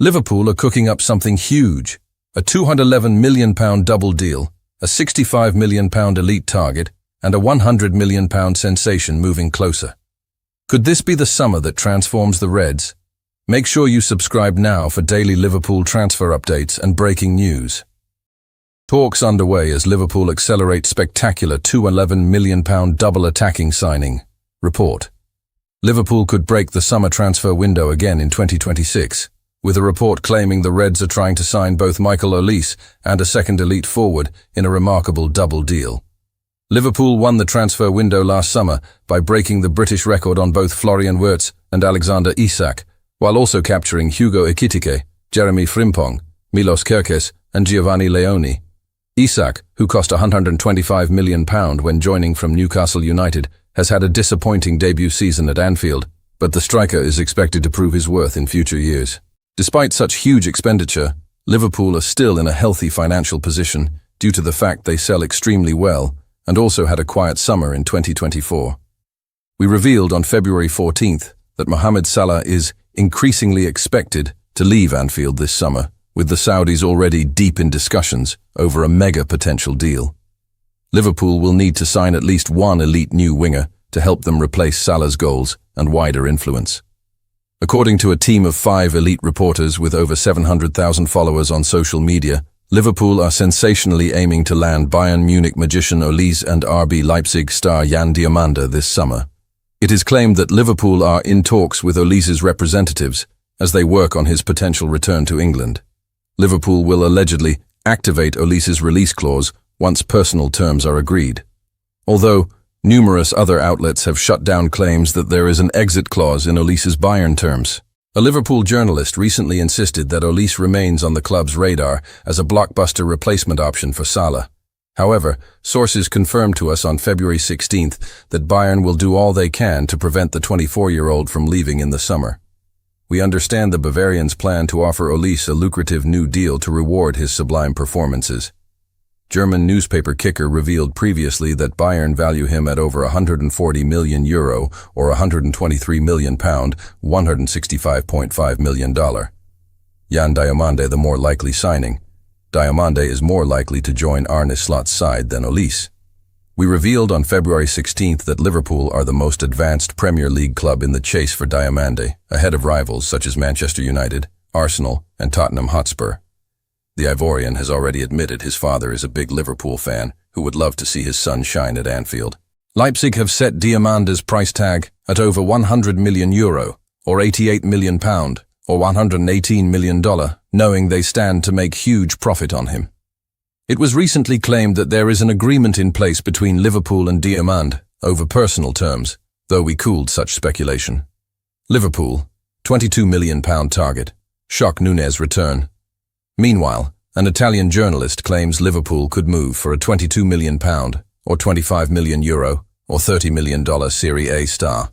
Liverpool are cooking up something huge, a £211 million double deal, a £65 million elite target, and a £100 million sensation moving closer. Could this be the summer that transforms the Reds? Make sure you subscribe now for daily Liverpool transfer updates and breaking news. Talks underway as Liverpool accelerate spectacular £211 million double attacking signing. Report. Liverpool could break the summer transfer window again in 2026, with a report claiming the Reds are trying to sign both Michael Olise and a second elite forward in a remarkable double deal. Liverpool won the transfer window last summer by breaking the British record on both Florian Wirtz and Alexander Isak, while also capturing Hugo Ekitike, Jeremy Frimpong, Milos Kerkez, and Giovanni Leoni. Isak, who cost £125 million when joining from Newcastle United, has had a disappointing debut season at Anfield, but the striker is expected to prove his worth in future years. Despite such huge expenditure, Liverpool are still in a healthy financial position due to the fact they sell extremely well and also had a quiet summer in 2024. We revealed on February 14th that Mohamed Salah is increasingly expected to leave Anfield this summer, with the Saudis already deep in discussions over a mega potential deal. Liverpool will need to sign at least one elite new winger to help them replace Salah's goals and wider influence. According to a team of 5 elite reporters with over 700,000 followers on social media, Liverpool are sensationally aiming to land Bayern Munich magician Olise and RB Leipzig star Ryan Diomande this summer. It is claimed that Liverpool are in talks with Olise's representatives as they work on his potential return to England. Liverpool will allegedly activate Olise's release clause once personal terms are agreed. Although numerous other outlets have shut down claims that there is an exit clause in Olise's Bayern terms. A Liverpool journalist recently insisted that Olise remains on the club's radar as a blockbuster replacement option for Salah. However, sources confirmed to us on February 16th that Bayern will do all they can to prevent the 24-year-old from leaving in the summer. We understand the Bavarians plan to offer Olise a lucrative new deal to reward his sublime performances. German newspaper Kicker revealed previously that Bayern value him at over €140 million or £123 million, $165.5 million. Ryan Diomande the more likely signing. Diomande is more likely to join Arne Slot's side than Olise. We revealed on February 16th that Liverpool are the most advanced Premier League club in the chase for Diomande, ahead of rivals such as Manchester United, Arsenal, and Tottenham Hotspur. The Ivorian has already admitted his father is a big Liverpool fan who would love to see his son shine at Anfield. Leipzig have set Diomande's price tag at over €100 million, or £88 million, or $118 million, knowing they stand to make huge profit on him. It was recently claimed that there is an agreement in place between Liverpool and Diomande over personal terms, though we cooled such speculation. Liverpool, £22 million target. Shock Nunez return. Meanwhile, an Italian journalist claims Liverpool could move for a £22 million, or €25 million, or $30 million Serie A star.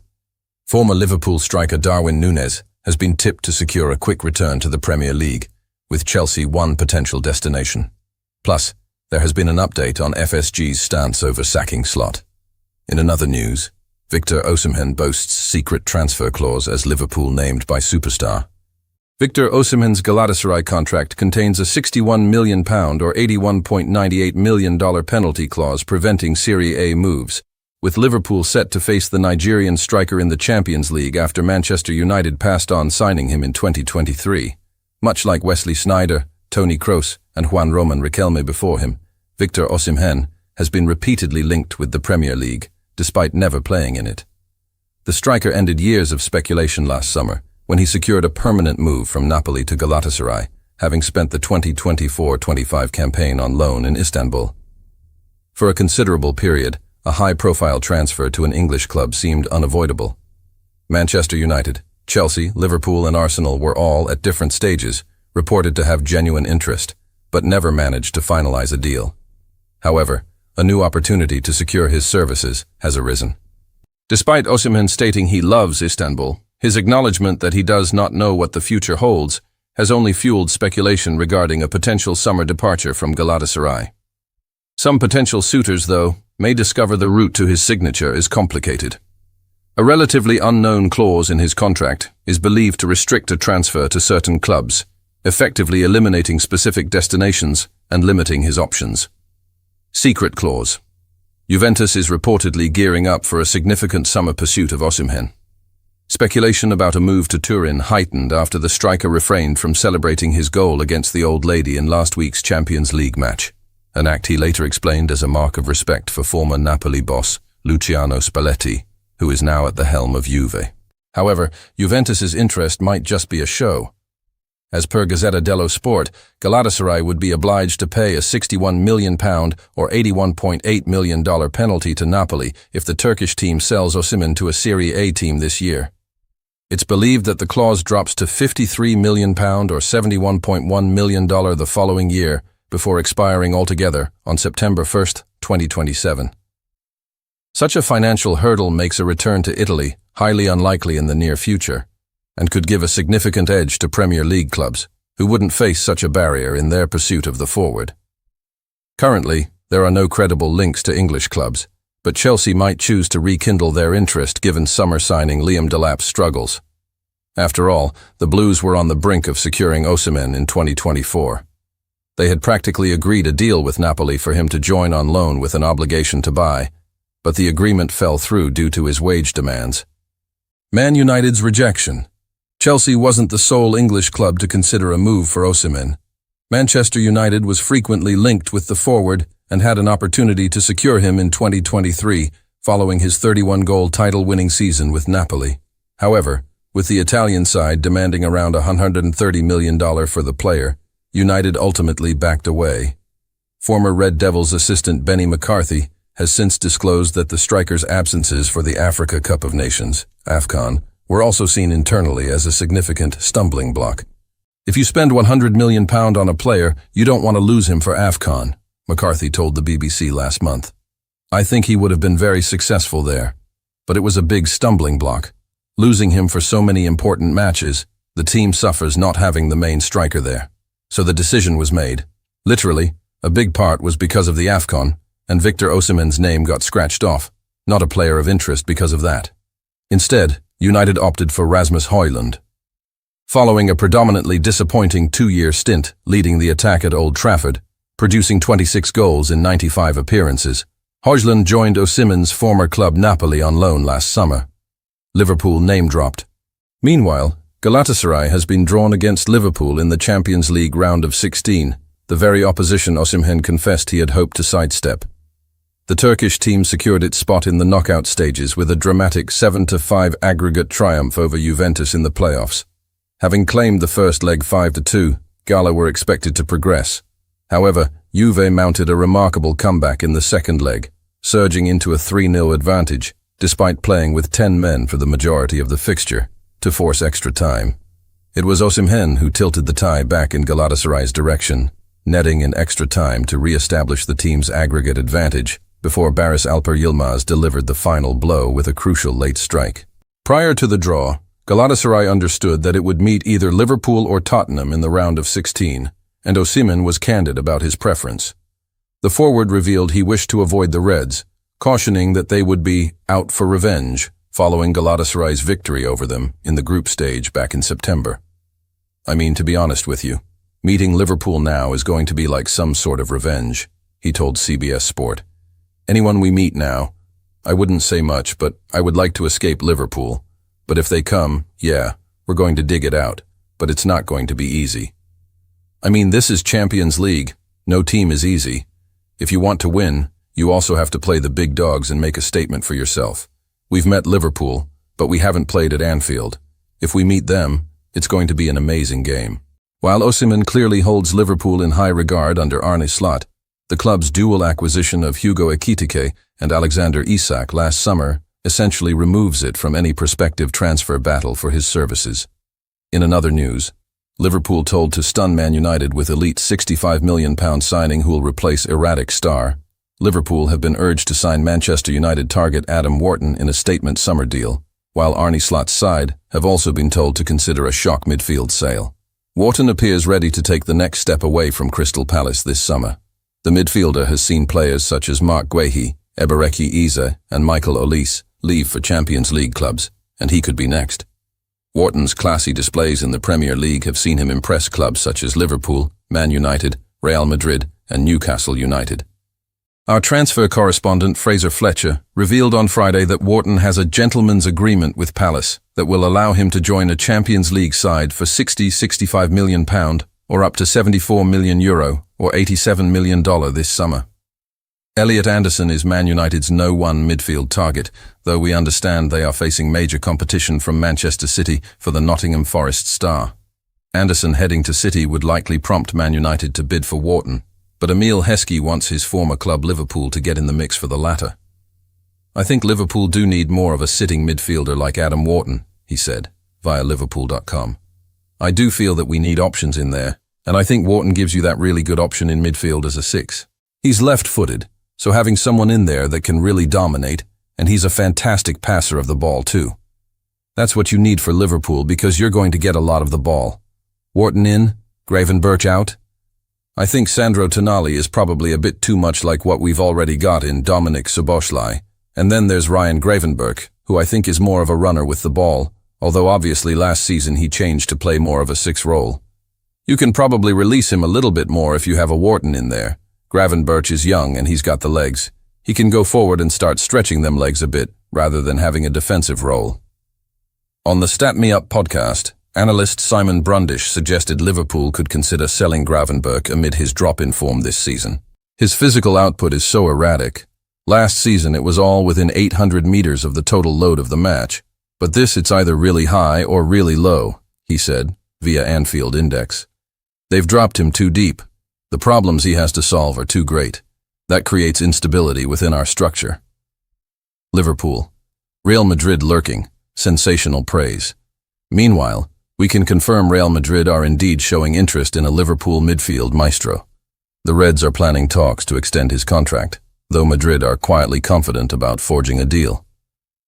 Former Liverpool striker Darwin Núñez has been tipped to secure a quick return to the Premier League, with Chelsea one potential destination. Plus, there has been an update on FSG's stance over sacking Slot. In another news, Victor Osimhen boasts secret transfer clause as Liverpool named by superstar. Victor Osimhen's Galatasaray contract contains a £61 million or $81.98 million penalty clause preventing Serie A moves, with Liverpool set to face the Nigerian striker in the Champions League after Manchester United passed on signing him in 2023. Much like Wesley Sneijder, Toni Kroos, and Juan Roman Riquelme before him, Victor Osimhen has been repeatedly linked with the Premier League, despite never playing in it. The striker ended years of speculation last summer, when he secured a permanent move from Napoli to Galatasaray, having spent the 2024-25 campaign on loan in Istanbul. For a considerable period, a high-profile transfer to an English club seemed unavoidable. Manchester United, Chelsea, Liverpool, and Arsenal were all, at different stages, reported to have genuine interest, but never managed to finalize a deal. However, a new opportunity to secure his services has arisen. Despite Osimhen stating he loves Istanbul, his acknowledgement that he does not know what the future holds has only fueled speculation regarding a potential summer departure from Galatasaray. Some potential suitors, though, may discover the route to his signature is complicated. A relatively unknown clause in his contract is believed to restrict a transfer to certain clubs, effectively eliminating specific destinations and limiting his options. Secret clause. Juventus is reportedly gearing up for a significant summer pursuit of Osimhen. Speculation about a move to Turin heightened after the striker refrained from celebrating his goal against the Old Lady in last week's Champions League match, an act he later explained as a mark of respect for former Napoli boss Luciano Spalletti, who is now at the helm of Juve. However, Juventus's interest might just be a show. As per Gazzetta dello Sport, Galatasaray would be obliged to pay a £61 million or $81.8 million penalty to Napoli if the Turkish team sells Osimhen to a Serie A team this year. It's believed that the clause drops to £53 million or $71.1 million the following year, before expiring altogether on September 1, 2027. Such a financial hurdle makes a return to Italy highly unlikely in the near future, and could give a significant edge to Premier League clubs, who wouldn't face such a barrier in their pursuit of the forward. Currently, there are no credible links to English clubs, but Chelsea might choose to rekindle their interest given summer signing Liam Delap's struggles. After all, the Blues were on the brink of securing Osimhen in 2024. They had practically agreed a deal with Napoli for him to join on loan with an obligation to buy, but the agreement fell through due to his wage demands. Man United's rejection. Chelsea wasn't the sole English club to consider a move for Osimhen. Manchester United was frequently linked with the forward and had an opportunity to secure him in 2023, following his 31-goal title-winning season with Napoli. However, with the Italian side demanding around $130 million for the player, United ultimately backed away. Former Red Devils assistant Benny McCarthy has since disclosed that the striker's absences for the Africa Cup of Nations, AFCON, were also seen internally as a significant stumbling block. If you spend £100 million on a player, you don't want to lose him for AFCON, McCarthy told the BBC last month. I think he would have been very successful there, but it was a big stumbling block. Losing him for so many important matches, the team suffers not having the main striker there. So the decision was made. Literally, a big part was because of the AFCON, and Victor Osimhen's name got scratched off, not a player of interest because of that. Instead, United opted for Rasmus Højlund. Following a predominantly disappointing 2-year stint leading the attack at Old Trafford, producing 26 goals in 95 appearances, Højlund joined Osimhen's former club Napoli on loan last summer. Liverpool name-dropped. Meanwhile, Galatasaray has been drawn against Liverpool in the Champions League round of 16, the very opposition Osimhen confessed he had hoped to sidestep. The Turkish team secured its spot in the knockout stages with a dramatic 7-5 aggregate triumph over Juventus in the playoffs. Having claimed the first leg 5-2, Gala were expected to progress. However, Juve mounted a remarkable comeback in the second leg, surging into a 3-0 advantage, despite playing with 10 men for the majority of the fixture, to force extra time. It was Osimhen who tilted the tie back in Galatasaray's direction, netting in extra time to re-establish the team's aggregate advantage before Barış Alper Yilmaz delivered the final blow with a crucial late strike. Prior to the draw, Galatasaray understood that it would meet either Liverpool or Tottenham in the round of 16, and Osimhen was candid about his preference. The forward revealed he wished to avoid the Reds, cautioning that they would be out for revenge following Galatasaray's victory over them in the group stage back in September. I mean, to be honest with you, meeting Liverpool now is going to be like some sort of revenge, he told CBS Sport. Anyone we meet now, I wouldn't say much, but I would like to escape Liverpool. But if they come, yeah, we're going to dig it out, but it's not going to be easy. I mean, this is Champions League. No team is easy. If you want to win, you also have to play the big dogs and make a statement for yourself. We've met Liverpool, but we haven't played at Anfield. If we meet them, it's going to be an amazing game. While Osimhen clearly holds Liverpool in high regard under Arne Slot, the club's dual acquisition of Hugo Ekitike and Alexander Isak last summer essentially removes it from any prospective transfer battle for his services. In another news, Liverpool told to stun Man United with elite £65 million signing who will replace erratic star. Liverpool have been urged to sign Manchester United target Adam Wharton in a statement summer deal, while Arne Slot's side have also been told to consider a shock midfield sale. Wharton appears ready to take the next step away from Crystal Palace this summer. The midfielder has seen players such as Mark Guehi, Ebereki Eze, and Michael Olise leave for Champions League clubs, and he could be next. Wharton's classy displays in the Premier League have seen him impress clubs such as Liverpool, Man United, Real Madrid, and Newcastle United. Our transfer correspondent, Fraser Fletcher, revealed on Friday that Wharton has a gentleman's agreement with Palace that will allow him to join a Champions League side for £65 million or up to €74 million or $87 million this summer. Elliot Anderson is Man United's no-one midfield target, though we understand they are facing major competition from Manchester City for the Nottingham Forest star. Anderson heading to City would likely prompt Man United to bid for Wharton, but Emile Heskey wants his former club Liverpool to get in the mix for the latter. "I think Liverpool do need more of a sitting midfielder like Adam Wharton," he said, via Liverpool.com. "I do feel that we need options in there, and I think Wharton gives you that really good option in midfield as a six. He's left-footed, so having someone in there that can really dominate, and he's a fantastic passer of the ball too. That's what you need for Liverpool because you're going to get a lot of the ball. Wharton in, Gravenberch out. I think Sandro Tonali is probably a bit too much like what we've already got in Dominik Szoboszlai, and then there's Ryan Gravenberch, who I think is more of a runner with the ball, although obviously last season he changed to play more of a six role. You can probably release him a little bit more if you have a Wharton in there. Gravenberch is young and he's got the legs. He can go forward and start stretching them legs a bit, rather than having a defensive role." On the Stat Me Up podcast, analyst Simon Brundish suggested Liverpool could consider selling Gravenberch amid his drop in form this season. His physical output is so erratic. Last season it was all within 800 meters of the total load of the match, but this it's either really high or really low, he said, via Anfield Index. They've dropped him too deep. The problems he has to solve are too great. That creates instability within our structure. Liverpool. Real Madrid lurking. Sensational praise. Meanwhile, we can confirm Real Madrid are indeed showing interest in a Liverpool midfield maestro. The Reds are planning talks to extend his contract, though Madrid are quietly confident about forging a deal.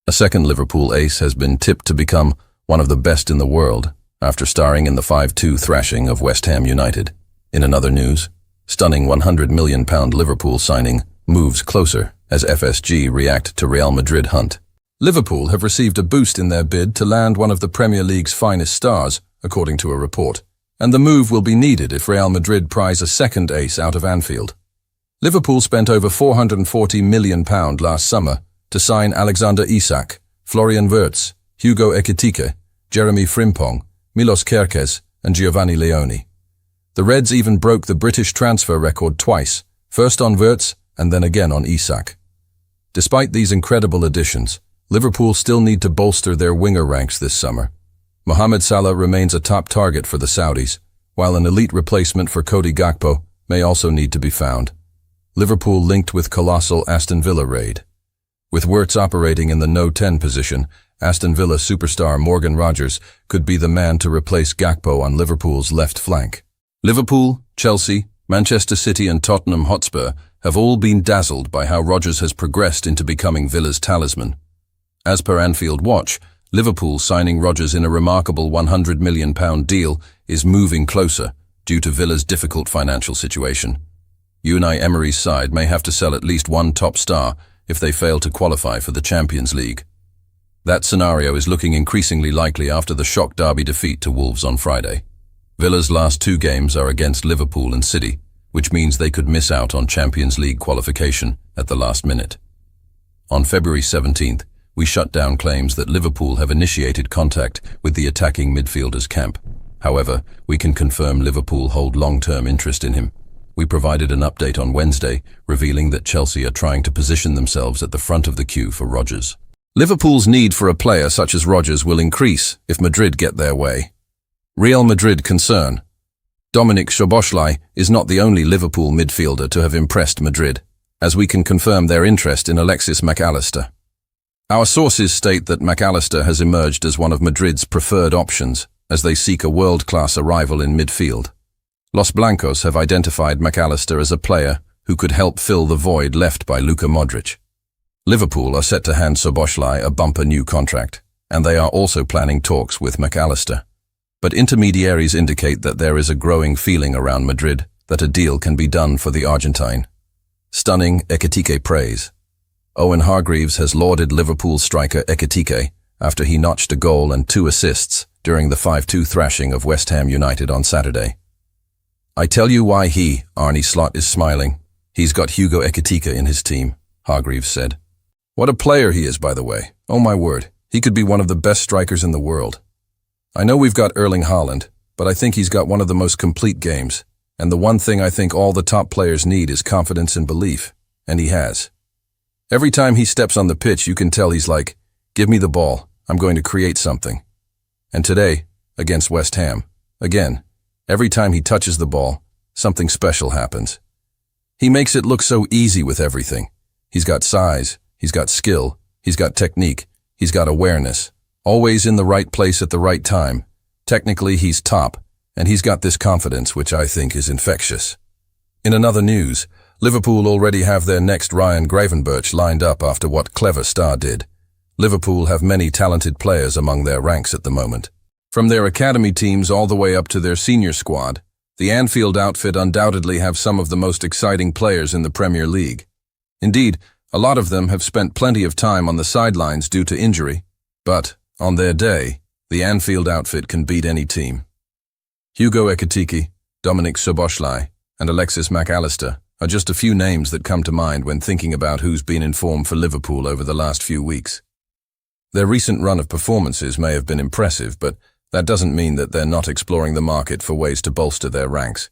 A second Liverpool ace has been tipped to become one of the best in the world after starring in the 5-2 thrashing of West Ham United. In another news, stunning £100 million Liverpool signing moves closer as FSG react to Real Madrid hunt. Liverpool have received a boost in their bid to land one of the Premier League's finest stars, according to a report, and the move will be needed if Real Madrid prize a second ace out of Anfield. Liverpool spent over £440 million last summer to sign Alexander Isak, Florian Wirtz, Hugo Ekitike, Jeremy Frimpong, Milos Kerkez, and Giovanni Leone. The Reds even broke the British transfer record twice, first on Wirtz and then again on Isak. Despite these incredible additions, Liverpool still need to bolster their winger ranks this summer. Mohamed Salah remains a top target for the Saudis, while an elite replacement for Cody Gakpo may also need to be found. Liverpool linked with colossal Aston Villa raid. With Wirtz operating in the no-10 position, Aston Villa superstar Morgan Rogers could be the man to replace Gakpo on Liverpool's left flank. Liverpool, Chelsea, Manchester City and Tottenham Hotspur have all been dazzled by how Rodgers has progressed into becoming Villa's talisman. As per Anfield Watch, Liverpool signing Rodgers in a remarkable £100 million deal is moving closer due to Villa's difficult financial situation. Unai Emery's side may have to sell at least one top star if they fail to qualify for the Champions League. That scenario is looking increasingly likely after the shock derby defeat to Wolves on Friday. Villa's last two games are against Liverpool and City, which means they could miss out on Champions League qualification at the last minute. On February 17th, we shut down claims that Liverpool have initiated contact with the attacking midfielder's camp. However, we can confirm Liverpool hold long-term interest in him. We provided an update on Wednesday, revealing that Chelsea are trying to position themselves at the front of the queue for Rodgers. Liverpool's need for a player such as Rodgers will increase if Madrid get their way. Real Madrid concern. Dominik Szoboszlai is not the only Liverpool midfielder to have impressed Madrid, as we can confirm their interest in Alexis McAllister. Our sources state that McAllister has emerged as one of Madrid's preferred options as they seek a world-class arrival in midfield. Los Blancos have identified McAllister as a player who could help fill the void left by Luka Modric. Liverpool are set to hand Szoboszlai a bumper new contract, and they are also planning talks with McAllister. But intermediaries indicate that there is a growing feeling around Madrid that a deal can be done for the Argentine. Stunning Ekitike praise. Owen Hargreaves has lauded Liverpool striker Ekitike after he notched a goal and 2 assists during the 5-2 thrashing of West Ham United on Saturday. "I tell you why Arne Slot is smiling. He's got Hugo Ekitike in his team," Hargreaves said. "What a player he is, by the way. Oh my word, he could be one of the best strikers in the world. I know we've got Erling Haaland, but I think he's got one of the most complete games. And the one thing I think all the top players need is confidence and belief, and he has. Every time he steps on the pitch, you can tell he's like, 'Give me the ball, I'm going to create something.' And today, against West Ham, again, every time he touches the ball, something special happens. He makes it look so easy with everything. He's got size, he's got skill, he's got technique, he's got awareness, always in the right place at the right time. Technically, he's top, and he's got this confidence which I think is infectious." In another news, Liverpool already have their next Ryan Gravenberch lined up after what Clever Star did. Liverpool have many talented players among their ranks at the moment. From their academy teams all the way up to their senior squad, the Anfield outfit undoubtedly have some of the most exciting players in the Premier League. Indeed, a lot of them have spent plenty of time on the sidelines due to injury, but, on their day, the Anfield outfit can beat any team. Hugo Ekitike, Dominic Szoboszlai, and Alexis McAllister are just a few names that come to mind when thinking about who's been in form for Liverpool over the last few weeks. Their recent run of performances may have been impressive, but that doesn't mean that they're not exploring the market for ways to bolster their ranks.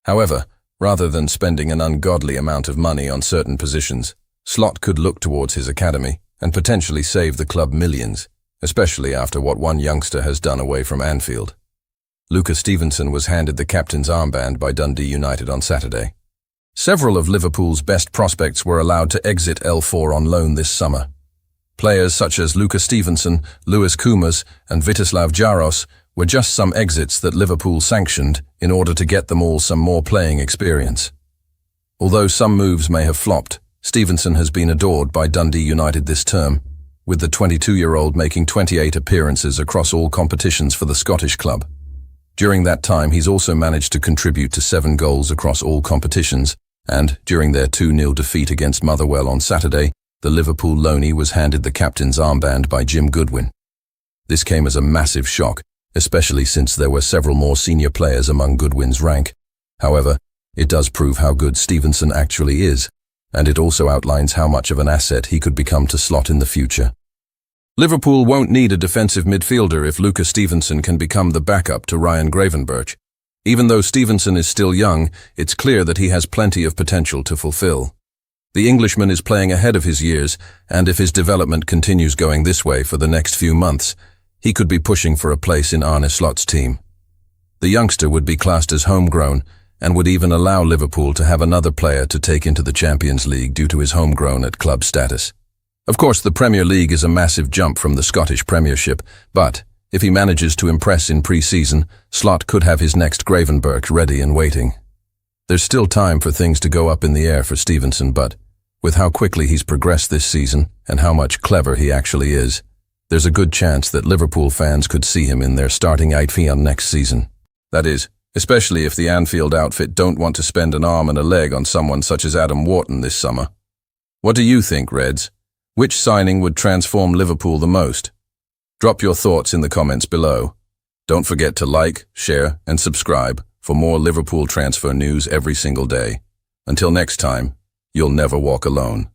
However, rather than spending an ungodly amount of money on certain positions, Slot could look towards his academy and potentially save the club millions, especially after what one youngster has done away from Anfield. Lucas Stevenson was handed the captain's armband by Dundee United on Saturday. Several of Liverpool's best prospects were allowed to exit L4 on loan this summer. Players such as Lucas Stevenson, Lewis Kumas, and Vitislav Jaros were just some exits that Liverpool sanctioned in order to get them all some more playing experience. Although some moves may have flopped, Stevenson has been adored by Dundee United this term, with the 22-year-old making 28 appearances across all competitions for the Scottish club. During that time, he's also managed to contribute to 7 goals across all competitions, and during their 2-0 defeat against Motherwell on Saturday, the Liverpool loanee was handed the captain's armband by Jim Goodwin. This came as a massive shock, especially since there were several more senior players among Goodwin's rank. However, it does prove how good Stevenson actually is, and it also outlines how much of an asset he could become to Slot in the future. Liverpool won't need a defensive midfielder if Lucas Stevenson can become the backup to Ryan Gravenberch. Even though Stevenson is still young, it's clear that he has plenty of potential to fulfill. The Englishman is playing ahead of his years, and if his development continues going this way for the next few months, he could be pushing for a place in Arne Slot's team. The youngster would be classed as homegrown, and would even allow Liverpool to have another player to take into the Champions League due to his homegrown at club status. Of course, the Premier League is a massive jump from the Scottish Premiership, but if he manages to impress in pre-season, Slot could have his next Gravenberch ready and waiting. There's still time for things to go up in the air for Stevenson, but with how quickly he's progressed this season and how much clever he actually is, there's a good chance that Liverpool fans could see him in their starting outfit next season. That is, especially if the Anfield outfit don't want to spend an arm and a leg on someone such as Adam Wharton this summer. What do you think, Reds? Which signing would transform Liverpool the most? Drop your thoughts in the comments below. Don't forget to like, share, and subscribe for more Liverpool transfer news every single day. Until next time, you'll never walk alone.